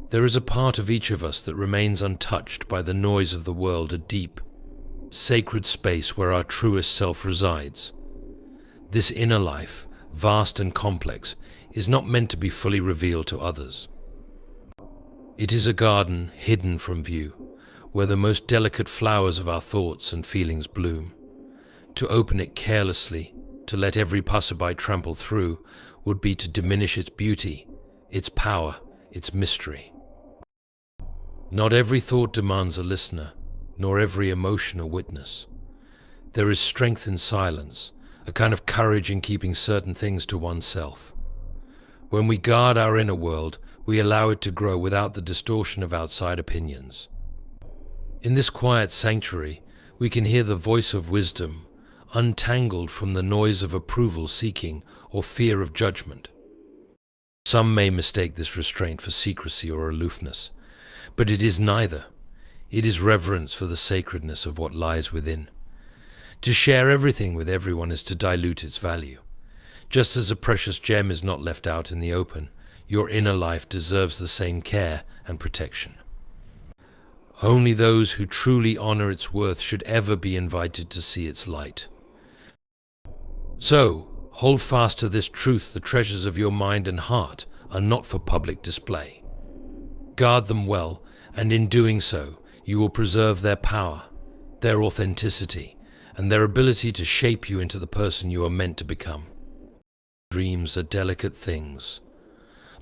There is a part of each of us that remains untouched by the noise of the world, a deep, sacred space where our truest self resides. This inner life, vast and complex, is not meant to be fully revealed to others. It is a garden hidden from view, where the most delicate flowers of our thoughts and feelings bloom. To open it carelessly, to let every passerby trample through, would be to diminish its beauty, its power, its mystery. Not every thought demands a listener, nor every emotion a witness. There is strength in silence, a kind of courage in keeping certain things to oneself. When we guard our inner world, we allow it to grow without the distortion of outside opinions. In this quiet sanctuary, we can hear the voice of wisdom, untangled from the noise of approval seeking or fear of judgment. Some may mistake this restraint for secrecy or aloofness, but it is neither. It is reverence for the sacredness of what lies within. To share everything with everyone is to dilute its value. Just as a precious gem is not left out in the open, your inner life deserves the same care and protection. Only those who truly honor its worth should ever be invited to see its light. So, hold fast to this truth: the treasures of your mind and heart are not for public display. Guard them well, and in doing so, you will preserve their power, their authenticity, and their ability to shape you into the person you are meant to become. Dreams are delicate things,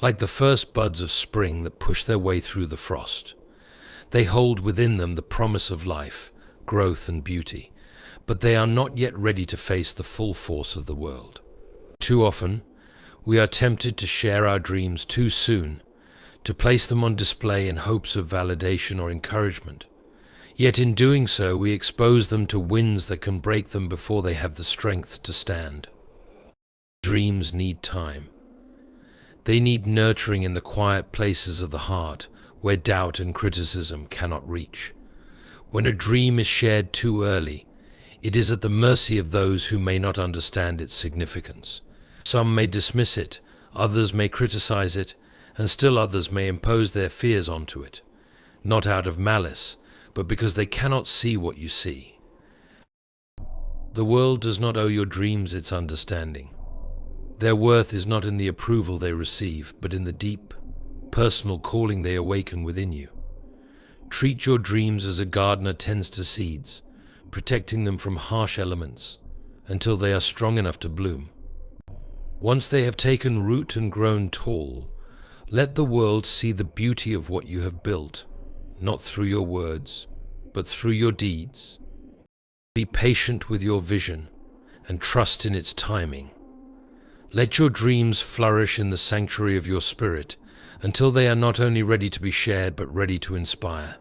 like the first buds of spring that push their way through the frost. They hold within them the promise of life, growth, and beauty, but they are not yet ready to face the full force of the world. Too often, we are tempted to share our dreams too soon, to place them on display in hopes of validation or encouragement. Yet in doing so, we expose them to winds that can break them before they have the strength to stand. Dreams need time. They need nurturing in the quiet places of the heart, where doubt and criticism cannot reach. When a dream is shared too early, it is at the mercy of those who may not understand its significance. Some may dismiss it, others may criticize it, and still others may impose their fears onto it, not out of malice, but because they cannot see what you see. The world does not owe your dreams its understanding. Their worth is not in the approval they receive, but in the deep, personal calling they awaken within you. Treat your dreams as a gardener tends to seeds, protecting them from harsh elements until they are strong enough to bloom. Once they have taken root and grown tall, let the world see the beauty of what you have built, not through your words, but through your deeds. Be patient with your vision and trust in its timing. Let your dreams flourish in the sanctuary of your spirit until they are not only ready to be shared, but ready to inspire.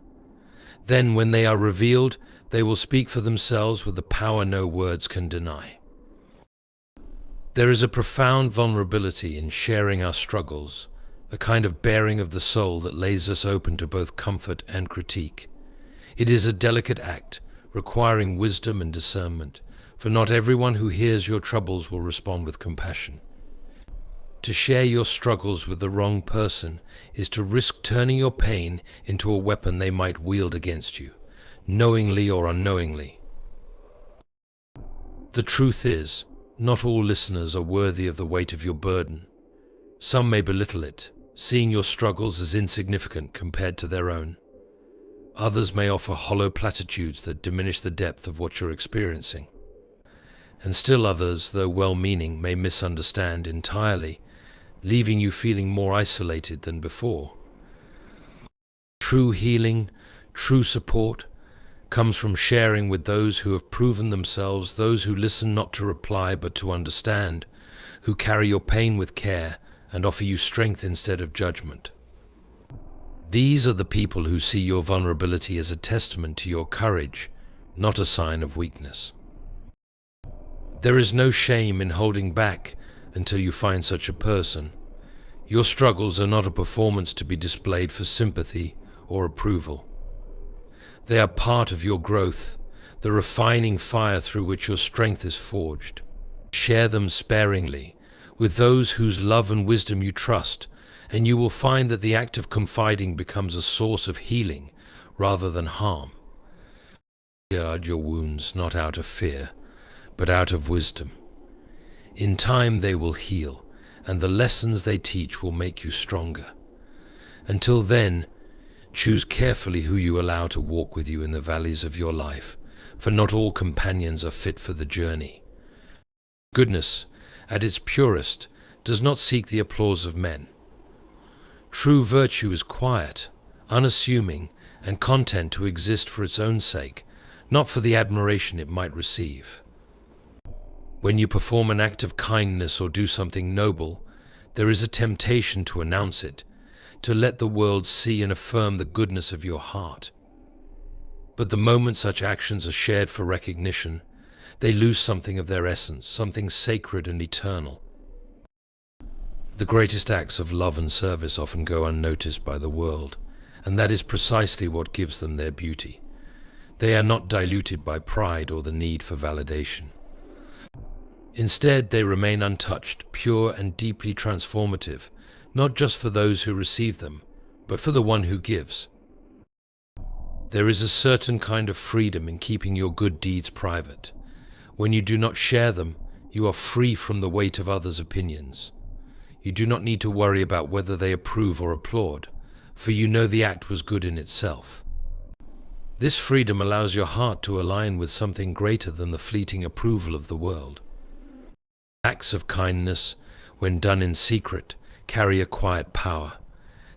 Then, when they are revealed, they will speak for themselves with the power no words can deny. There is a profound vulnerability in sharing our struggles, a kind of baring of the soul that lays us open to both comfort and critique. It is a delicate act, requiring wisdom and discernment, for not everyone who hears your troubles will respond with compassion. To share your struggles with the wrong person is to risk turning your pain into a weapon they might wield against you, knowingly or unknowingly. The truth is, not all listeners are worthy of the weight of your burden. Some may belittle it, seeing your struggles as insignificant compared to their own. Others may offer hollow platitudes that diminish the depth of what you're experiencing. And still others, though well-meaning, may misunderstand entirely, leaving you feeling more isolated than before. True healing, true support, comes from sharing with those who have proven themselves, those who listen not to reply but to understand, who carry your pain with care and offer you strength instead of judgment. These are the people who see your vulnerability as a testament to your courage, not a sign of weakness. There is no shame in holding back until you find such a person. Your struggles are not a performance to be displayed for sympathy or approval. They are part of your growth, the refining fire through which your strength is forged. Share them sparingly with those whose love and wisdom you trust, and you will find that the act of confiding becomes a source of healing rather than harm. Guard your wounds not out of fear, but out of wisdom. In time they will heal, and the lessons they teach will make you stronger. Until then, choose carefully who you allow to walk with you in the valleys of your life, for not all companions are fit for the journey. Goodness, at its purest, does not seek the applause of men. True virtue is quiet, unassuming, and content to exist for its own sake, not for the admiration it might receive. When you perform an act of kindness or do something noble, there is a temptation to announce it, to let the world see and affirm the goodness of your heart. But the moment such actions are shared for recognition, they lose something of their essence, something sacred and eternal. The greatest acts of love and service often go unnoticed by the world, and that is precisely what gives them their beauty. They are not diluted by pride or the need for validation. Instead, they remain untouched, pure and deeply transformative, not just for those who receive them, but for the one who gives. There is a certain kind of freedom in keeping your good deeds private. When you do not share them, you are free from the weight of others' opinions. You do not need to worry about whether they approve or applaud, for you know the act was good in itself. This freedom allows your heart to align with something greater than the fleeting approval of the world. Acts of kindness, when done in secret, carry a quiet power.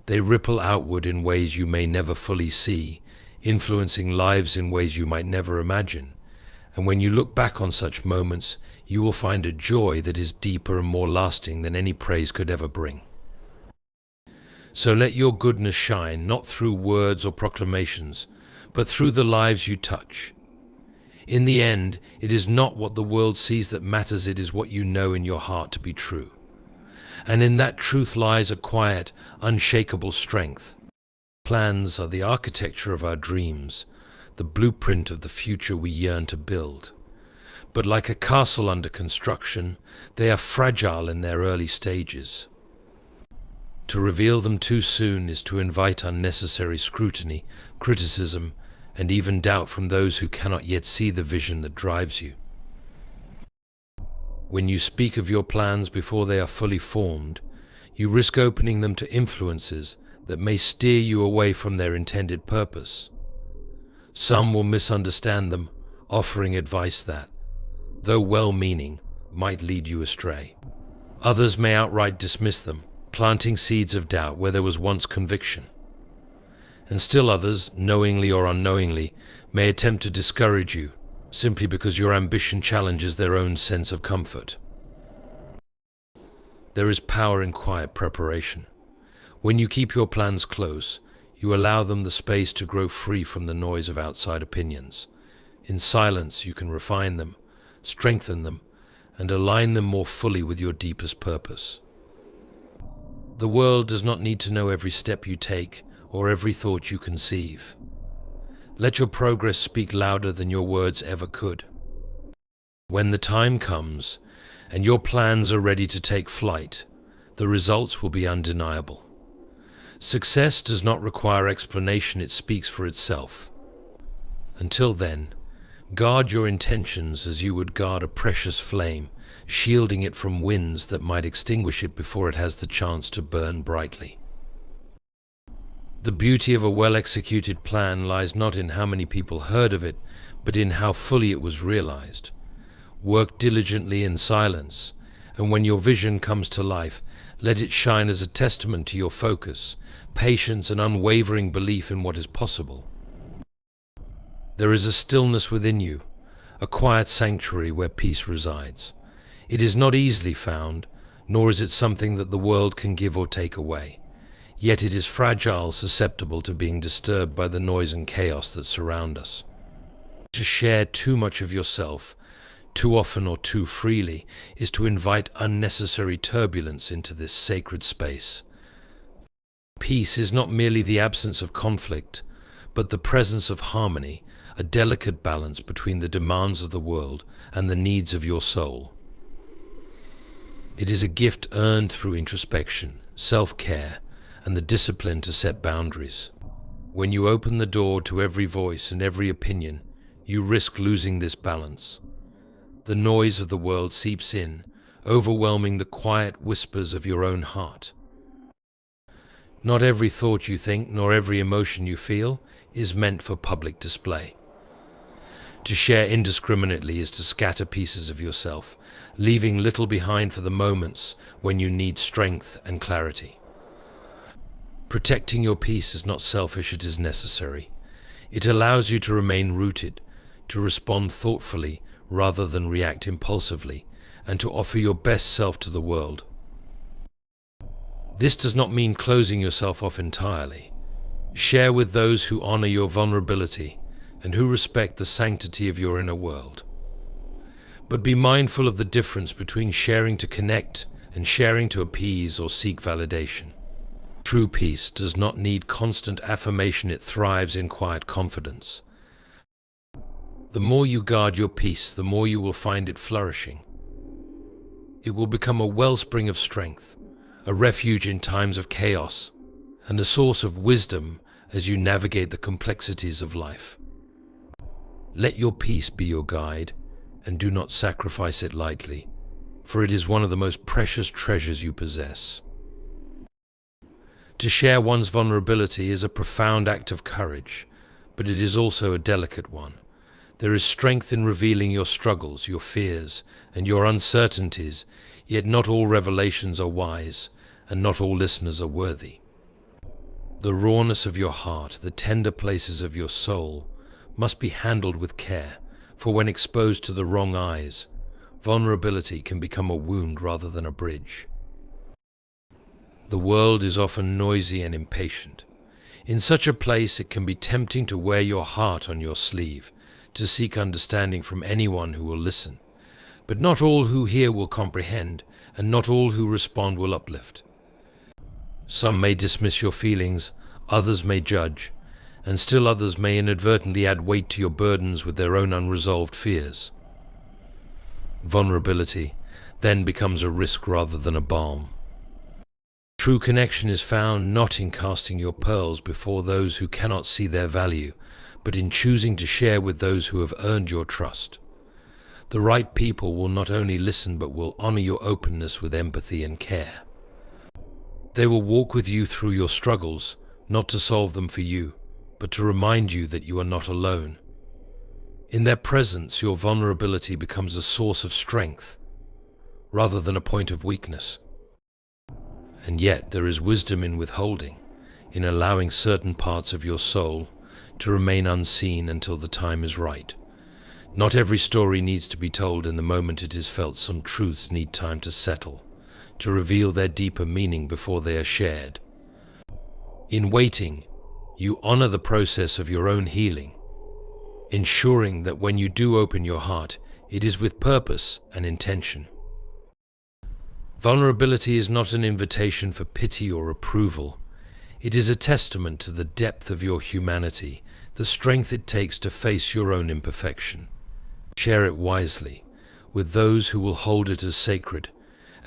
They ripple outward in ways you may never fully see, influencing lives in ways you might never imagine. And when you look back on such moments, you will find a joy that is deeper and more lasting than any praise could ever bring. So let your goodness shine, not through words or proclamations, but through the lives you touch. In the end, it is not what the world sees that matters, it is what you know in your heart to be true. And in that truth lies a quiet, unshakable strength. Plans are the architecture of our dreams, the blueprint of the future we yearn to build. But like a castle under construction, they are fragile in their early stages. To reveal them too soon is to invite unnecessary scrutiny, criticism, and even doubt from those who cannot yet see the vision that drives you. When you speak of your plans before they are fully formed, you risk opening them to influences that may steer you away from their intended purpose. Some will misunderstand them, offering advice that, though well-meaning, might lead you astray. Others may outright dismiss them, planting seeds of doubt where there was once conviction. And still others, knowingly or unknowingly, may attempt to discourage you, simply because your ambition challenges their own sense of comfort. There is power in quiet preparation. When you keep your plans close, you allow them the space to grow free from the noise of outside opinions. In silence, you can refine them, strengthen them, and align them more fully with your deepest purpose. The world does not need to know every step you take or every thought you conceive. Let your progress speak louder than your words ever could. When the time comes, and your plans are ready to take flight, the results will be undeniable. Success does not require explanation, it speaks for itself. Until then, guard your intentions as you would guard a precious flame, shielding it from winds that might extinguish it before it has the chance to burn brightly. The beauty of a well-executed plan lies not in how many people heard of it, but in how fully it was realized. Work diligently in silence, and when your vision comes to life, let it shine as a testament to your focus, patience, and unwavering belief in what is possible. There is a stillness within you, a quiet sanctuary where peace resides. It is not easily found, nor is it something that the world can give or take away. Yet it is fragile, susceptible to being disturbed by the noise and chaos that surround us. To share too much of yourself, too often or too freely, is to invite unnecessary turbulence into this sacred space. Peace is not merely the absence of conflict, but the presence of harmony, a delicate balance between the demands of the world and the needs of your soul. It is a gift earned through introspection, self-care, and the discipline to set boundaries. When you open the door to every voice and every opinion, you risk losing this balance. The noise of the world seeps in, overwhelming the quiet whispers of your own heart. Not every thought you think, nor every emotion you feel, is meant for public display. To share indiscriminately is to scatter pieces of yourself, leaving little behind for the moments when you need strength and clarity. Protecting your peace is not selfish, it is necessary. It allows you to remain rooted, to respond thoughtfully rather than react impulsively, and to offer your best self to the world. This does not mean closing yourself off entirely. Share with those who honor your vulnerability and who respect the sanctity of your inner world. But be mindful of the difference between sharing to connect and sharing to appease or seek validation. True peace does not need constant affirmation, it thrives in quiet confidence. The more you guard your peace, the more you will find it flourishing. It will become a wellspring of strength, a refuge in times of chaos, and a source of wisdom as you navigate the complexities of life. Let your peace be your guide, and do not sacrifice it lightly, for it is one of the most precious treasures you possess. To share one's vulnerability is a profound act of courage, but it is also a delicate one. There is strength in revealing your struggles, your fears, and your uncertainties, yet not all revelations are wise, and not all listeners are worthy. The rawness of your heart, the tender places of your soul, must be handled with care, for when exposed to the wrong eyes, vulnerability can become a wound rather than a bridge. The world is often noisy and impatient. In such a place, it can be tempting to wear your heart on your sleeve, to seek understanding from anyone who will listen. But not all who hear will comprehend, and not all who respond will uplift. Some may dismiss your feelings, others may judge, and still others may inadvertently add weight to your burdens with their own unresolved fears. Vulnerability then becomes a risk rather than a balm. True connection is found not in casting your pearls before those who cannot see their value, but in choosing to share with those who have earned your trust. The right people will not only listen but will honor your openness with empathy and care. They will walk with you through your struggles, not to solve them for you, but to remind you that you are not alone. In their presence, your vulnerability becomes a source of strength, rather than a point of weakness. And yet there is wisdom in withholding, in allowing certain parts of your soul to remain unseen until the time is right. Not every story needs to be told in the moment it is felt. Some truths need time to settle, to reveal their deeper meaning before they are shared. In waiting, you honor the process of your own healing, ensuring that when you do open your heart, it is with purpose and intention. Vulnerability is not an invitation for pity or approval. It is a testament to the depth of your humanity, the strength it takes to face your own imperfection. Share it wisely with those who will hold it as sacred,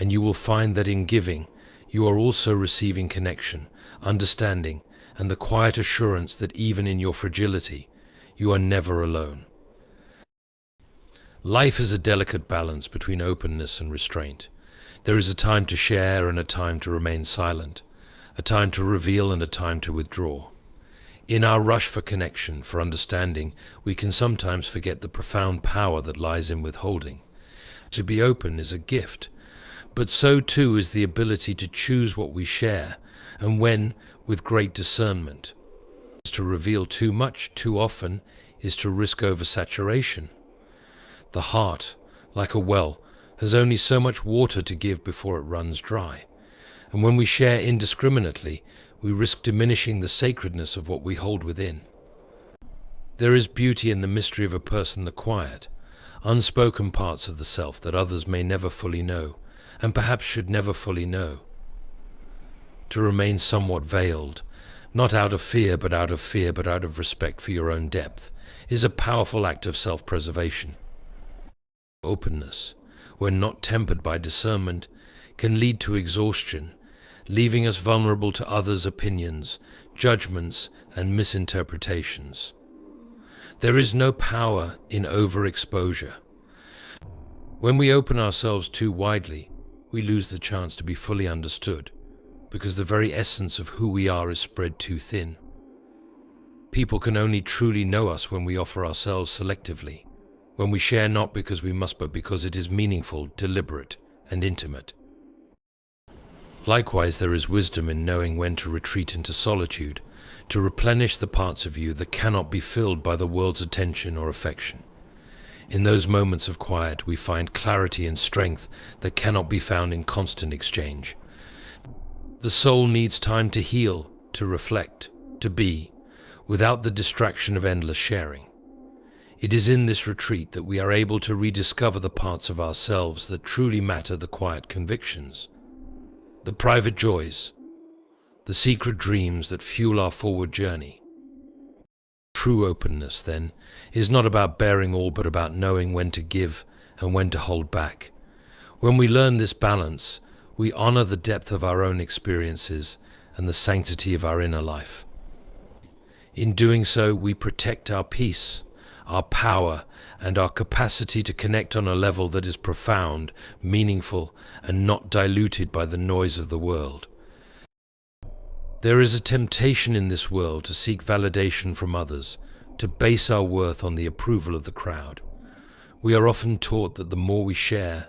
and you will find that in giving, you are also receiving connection, understanding, and the quiet assurance that even in your fragility, you are never alone. Life is a delicate balance between openness and restraint. There is a time to share and a time to remain silent, a time to reveal and a time to withdraw. In our rush for connection, for understanding, we can sometimes forget the profound power that lies in withholding. To be open is a gift, but so too is the ability to choose what we share, and when, with great discernment. To reveal too much too often is to risk oversaturation. The heart, like a well, has only so much water to give before it runs dry, and when we share indiscriminately, we risk diminishing the sacredness of what we hold within. There is beauty in the mystery of a person, the quiet, unspoken parts of the self that others may never fully know, and perhaps should never fully know. To remain somewhat veiled, not out of fear but out of respect for your own depth, is a powerful act of self-preservation. Openness, when not tempered by discernment, can lead to exhaustion, leaving us vulnerable to others' opinions, judgments, and misinterpretations. There is no power in overexposure. When we open ourselves too widely, we lose the chance to be fully understood, because the very essence of who we are is spread too thin. People can only truly know us when we offer ourselves selectively, when we share not because we must, but because it is meaningful, deliberate, and intimate. Likewise, there is wisdom in knowing when to retreat into solitude, to replenish the parts of you that cannot be filled by the world's attention or affection. In those moments of quiet, we find clarity and strength that cannot be found in constant exchange. The soul needs time to heal, to reflect, to be, without the distraction of endless sharing. It is in this retreat that we are able to rediscover the parts of ourselves that truly matter, the quiet convictions, the private joys, the secret dreams that fuel our forward journey. True openness, then, is not about bearing all, but about knowing when to give and when to hold back. When we learn this balance, we honor the depth of our own experiences and the sanctity of our inner life. In doing so, we protect our peace, our power, and our capacity to connect on a level that is profound, meaningful, and not diluted by the noise of the world. There is a temptation in this world to seek validation from others, to base our worth on the approval of the crowd. We are often taught that the more we share,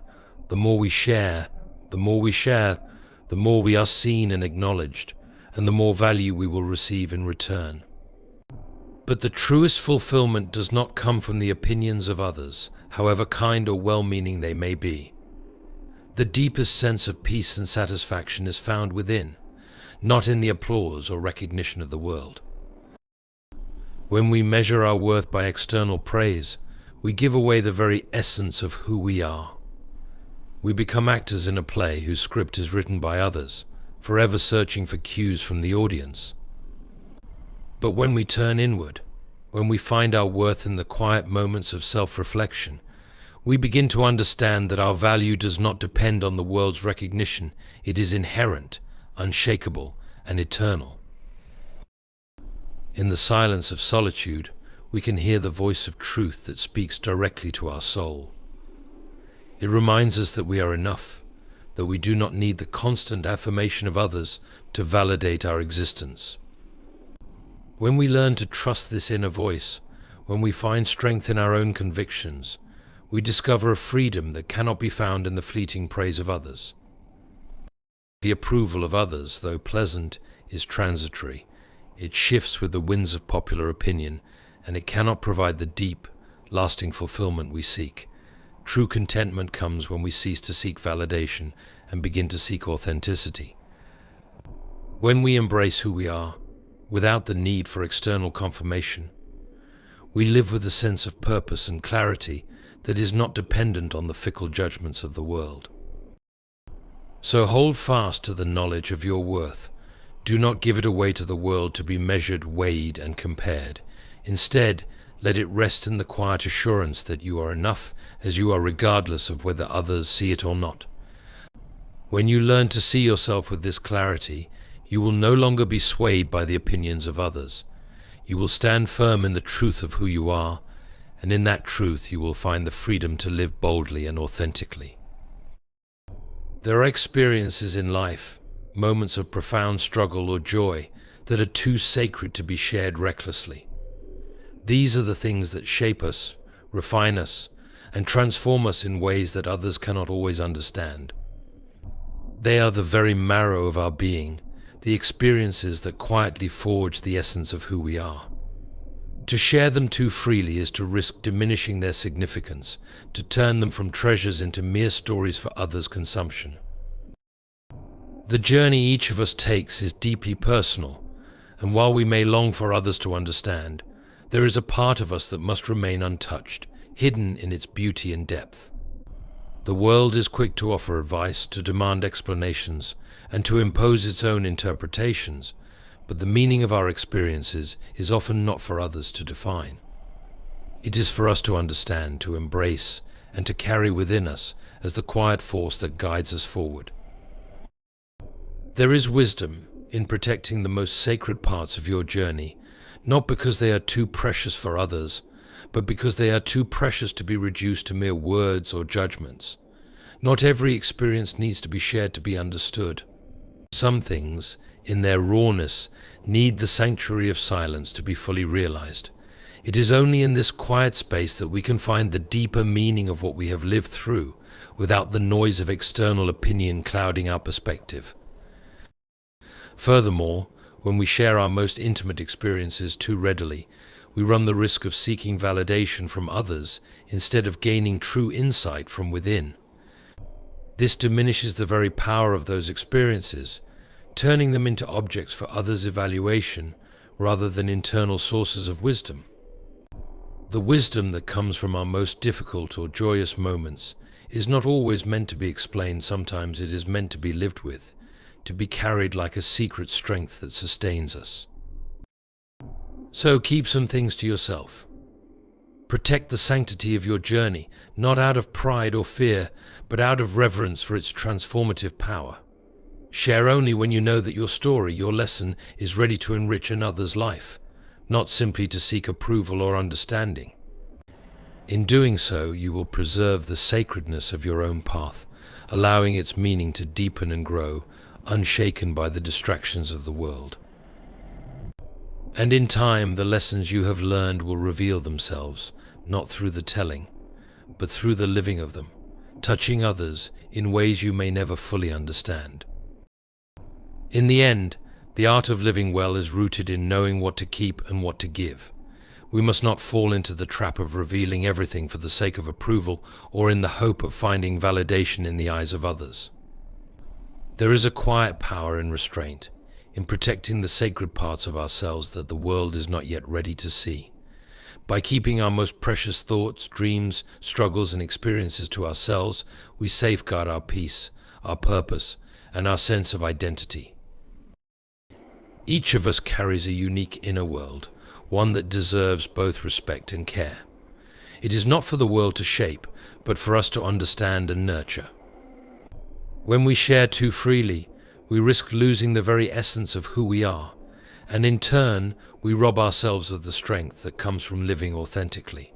the more we share, the more we share, the more we are seen and acknowledged, and the more value we will receive in return. But the truest fulfillment does not come from the opinions of others, however kind or well-meaning they may be. The deepest sense of peace and satisfaction is found within, not in the applause or recognition of the world. When we measure our worth by external praise, we give away the very essence of who we are. We become actors in a play whose script is written by others, forever searching for cues from the audience. But when we turn inward, when we find our worth in the quiet moments of self-reflection, we begin to understand that our value does not depend on the world's recognition. It is inherent, unshakable, and eternal. In the silence of solitude, we can hear the voice of truth that speaks directly to our soul. It reminds us that we are enough, that we do not need the constant affirmation of others to validate our existence. When we learn to trust this inner voice, when we find strength in our own convictions, we discover a freedom that cannot be found in the fleeting praise of others. The approval of others, though pleasant, is transitory. It shifts with the winds of popular opinion, and it cannot provide the deep, lasting fulfillment we seek. True contentment comes when we cease to seek validation and begin to seek authenticity. When we embrace who we are, without the need for external confirmation, we live with a sense of purpose and clarity that is not dependent on the fickle judgments of the world. So hold fast to the knowledge of your worth. Do not give it away to the world to be measured, weighed, and compared. Instead, let it rest in the quiet assurance that you are enough as you are, regardless of whether others see it or not. When you learn to see yourself with this clarity, you will no longer be swayed by the opinions of others. You will stand firm in the truth of who you are, and in that truth you will find the freedom to live boldly and authentically. There are experiences in life, moments of profound struggle or joy, that are too sacred to be shared recklessly. These are the things that shape us, refine us, and transform us in ways that others cannot always understand. They are the very marrow of our being, the experiences that quietly forge the essence of who we are. To share them too freely is to risk diminishing their significance, to turn them from treasures into mere stories for others' consumption. The journey each of us takes is deeply personal, and while we may long for others to understand, there is a part of us that must remain untouched, hidden in its beauty and depth. The world is quick to offer advice, to demand explanations, and to impose its own interpretations, but the meaning of our experiences is often not for others to define. It is for us to understand, to embrace, and to carry within us as the quiet force that guides us forward. There is wisdom in protecting the most sacred parts of your journey, not because they are too precious for others, but because they are too precious to be reduced to mere words or judgments. Not every experience needs to be shared to be understood. Some things, in their rawness, need the sanctuary of silence to be fully realized. It is only in this quiet space that we can find the deeper meaning of what we have lived through, without the noise of external opinion clouding our perspective. Furthermore, when we share our most intimate experiences too readily, we run the risk of seeking validation from others instead of gaining true insight from within. This diminishes the very power of those experiences, turning them into objects for others' evaluation rather than internal sources of wisdom. The wisdom that comes from our most difficult or joyous moments is not always meant to be explained. Sometimes it is meant to be lived with, to be carried like a secret strength that sustains us. So keep some things to yourself. Protect the sanctity of your journey, not out of pride or fear, but out of reverence for its transformative power. Share only when you know that your story, your lesson, is ready to enrich another's life, not simply to seek approval or understanding. In doing so, you will preserve the sacredness of your own path, allowing its meaning to deepen and grow, unshaken by the distractions of the world. And in time, the lessons you have learned will reveal themselves, not through the telling, but through the living of them, touching others in ways you may never fully understand. In the end, the art of living well is rooted in knowing what to keep and what to give. We must not fall into the trap of revealing everything for the sake of approval or in the hope of finding validation in the eyes of others. There is a quiet power in restraint, in protecting the sacred parts of ourselves that the world is not yet ready to see. By keeping our most precious thoughts, dreams, struggles, and experiences to ourselves, we safeguard our peace, our purpose, and our sense of identity. Each of us carries a unique inner world, one that deserves both respect and care. It is not for the world to shape, but for us to understand and nurture. When we share too freely, we risk losing the very essence of who we are, and in turn, we rob ourselves of the strength that comes from living authentically.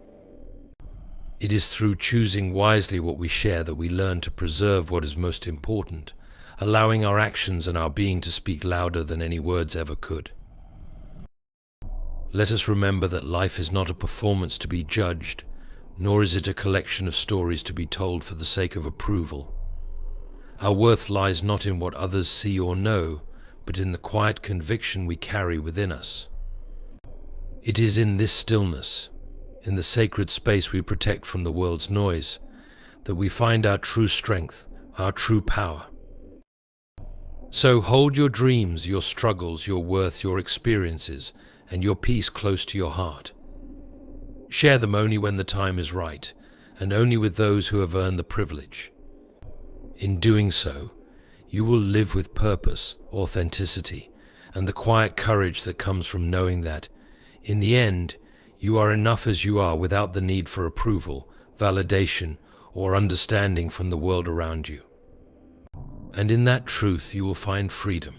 It is through choosing wisely what we share that we learn to preserve what is most important, allowing our actions and our being to speak louder than any words ever could. Let us remember that life is not a performance to be judged, nor is it a collection of stories to be told for the sake of approval. Our worth lies not in what others see or know, but in the quiet conviction we carry within us. It is in this stillness, in the sacred space we protect from the world's noise, that we find our true strength, our true power. So hold your dreams, your struggles, your worth, your experiences, and your peace close to your heart. Share them only when the time is right, and only with those who have earned the privilege. In doing so, you will live with purpose, authenticity, and the quiet courage that comes from knowing that, in the end, you are enough as you are without the need for approval, validation, or understanding from the world around you. And in that truth, you will find freedom.